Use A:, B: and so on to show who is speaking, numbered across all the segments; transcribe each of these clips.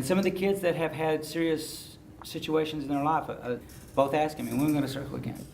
A: And some of the kids that have had serious situations in their life, both asking me, when are we going to circle again?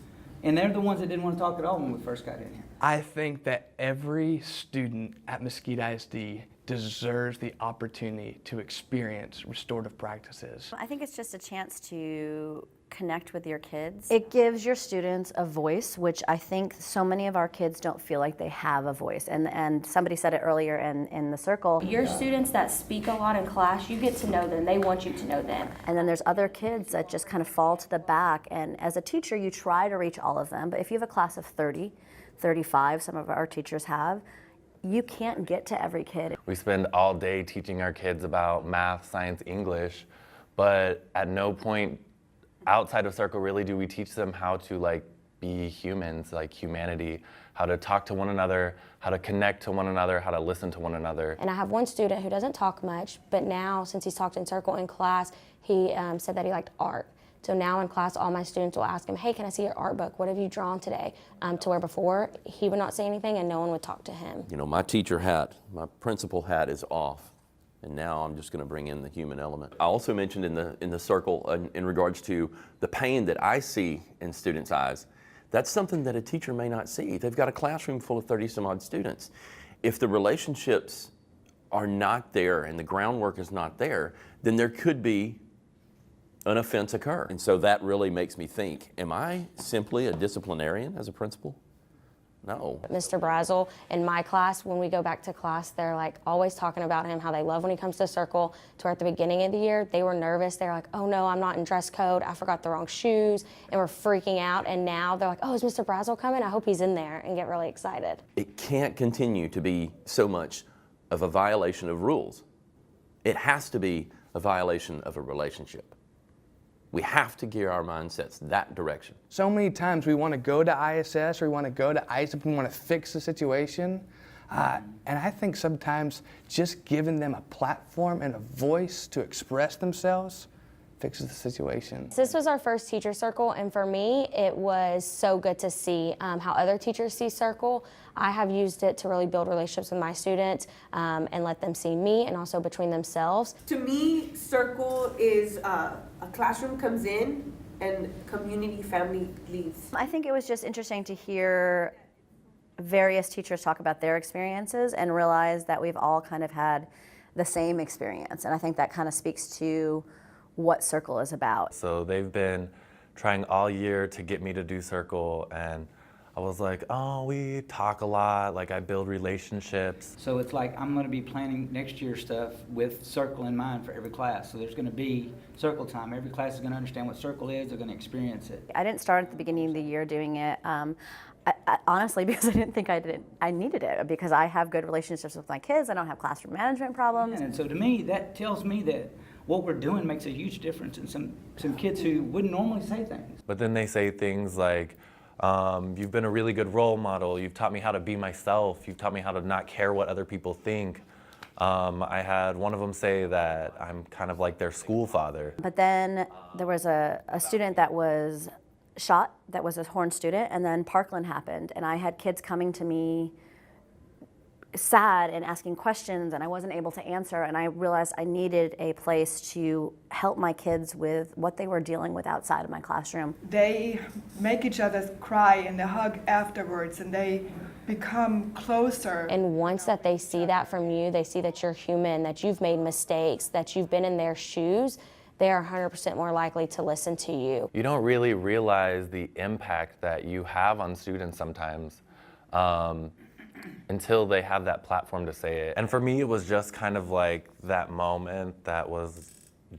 A: And they're the ones that didn't want to talk at all when we first got in here.
B: I think that every student at Mesquite ISD deserves the opportunity to experience restorative practices.
C: I think it's just a chance to connect with your kids. It gives your students a voice, which I think so many of our kids don't feel like they have a voice. And somebody said it earlier in the circle.
D: Your students that speak a lot in class, you get to know them. They want you to know them.
C: And then there's other kids that just kind of fall to the back. And as a teacher, you try to reach all of them. But if you have a class of 30, 35, some of our teachers have, you can't get to every kid.
E: We spend all day teaching our kids about math, science, English, but at no point outside of circle really do we teach them how to be humans, like humanity, how to talk to one another, how to connect to one another, how to listen to one another.
D: And I have one student who doesn't talk much, but now since he's talked in circle in class, he said that he liked art. So now in class, all my students will ask him, hey, can I see your art book? What have you drawn today? To where before, he would not say anything and no one would talk to him.
F: You know, my teacher hat, my principal hat is off. And now I'm just going to bring in the human element. I also mentioned in the circle in regards to the pain that I see in students' eyes. That's something that a teacher may not see. They've got a classroom full of 30-some-odd students. If the relationships are not there and the groundwork is not there, then there could be an offense occur. And so that really makes me think, am I simply a disciplinarian as a principal? No.
D: Mr. Brassell, in my class, when we go back to class, they're like always talking about him, how they love when he comes to circle. To where at the beginning of the year, they were nervous. They're like, oh no, I'm not in dress code. I forgot the wrong shoes, and we're freaking out. And now they're like, oh, is Mr. Brassell coming? I hope he's in there, and get really excited.
F: It can't continue to be so much of a violation of rules. It has to be a violation of a relationship. We have to gear our mindsets that direction.
B: So many times we want to go to ISS or we want to go to ISD, we want to fix the situation. And I think sometimes just giving them a platform and a voice to express themselves fixes the situation.
D: This was our first teacher circle, and for me, it was so good to see how other teachers see circle. I have used it to really build relationships with my students and let them see me, and also between themselves.
G: To me, circle is a classroom comes in and community family leaves.
C: I think it was just interesting to hear various teachers talk about their experiences and realize that we've all kind of had the same experience. And I think that kind of speaks to what circle is about.
E: So they've been trying all year to get me to do circle, and I was like, oh, we talk a lot, like I build relationships.
A: So it's like I'm going to be planning next year's stuff with circle in mind for every class. So there's going to be circle time. Every class is going to understand what circle is. They're going to experience it.
C: I didn't start at the beginning of the year doing it, honestly, because I didn't think I needed it, because I have good relationships with my kids. I don't have classroom management problems.
A: And so to me, that tells me that what we're doing makes a huge difference in some kids who wouldn't normally say things.
E: But then they say things like, you've been a really good role model. You've taught me how to be myself. You've taught me how to not care what other people think. I had one of them say that I'm kind of like their school father.
C: But then there was a student that was shot, that was a Horn student, and then Parkland happened, and I had kids coming to me sad and asking questions, and I wasn't able to answer, and I realized I needed a place to help my kids with what they were dealing with outside of my classroom.
H: They make each other cry and they hug afterwards, and they become closer.
D: And once that they see that from you, they see that you're human, that you've made mistakes, that you've been in their shoes, they are 100% more likely to listen to you.
E: You don't really realize the impact that you have on students sometimes until they have that platform to say it. And for me, it was just kind of like that moment that was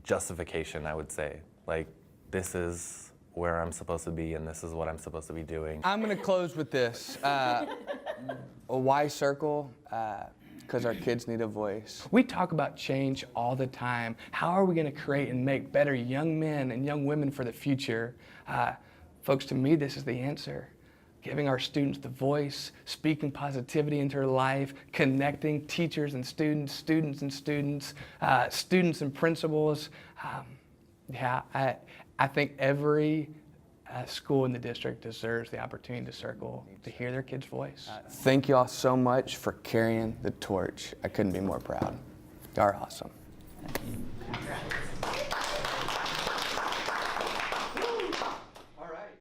E: justification, I would say. Like, this is where I'm supposed to be and this is what I'm supposed to be doing.
B: I'm going to close with this. Why circle? Because our kids need a voice. We talk about change all the time. How are we going to create and make better young men and young women for the future? Folks, to me, this is the answer. Giving our students the voice, speaking positivity into their life, connecting teachers and students, students and students, students and principals. I think every school in the district deserves the opportunity to circle, to hear their kids' voice. Thank you all so much for carrying the torch. I couldn't be more proud. Y'all are awesome.
A: Thank you.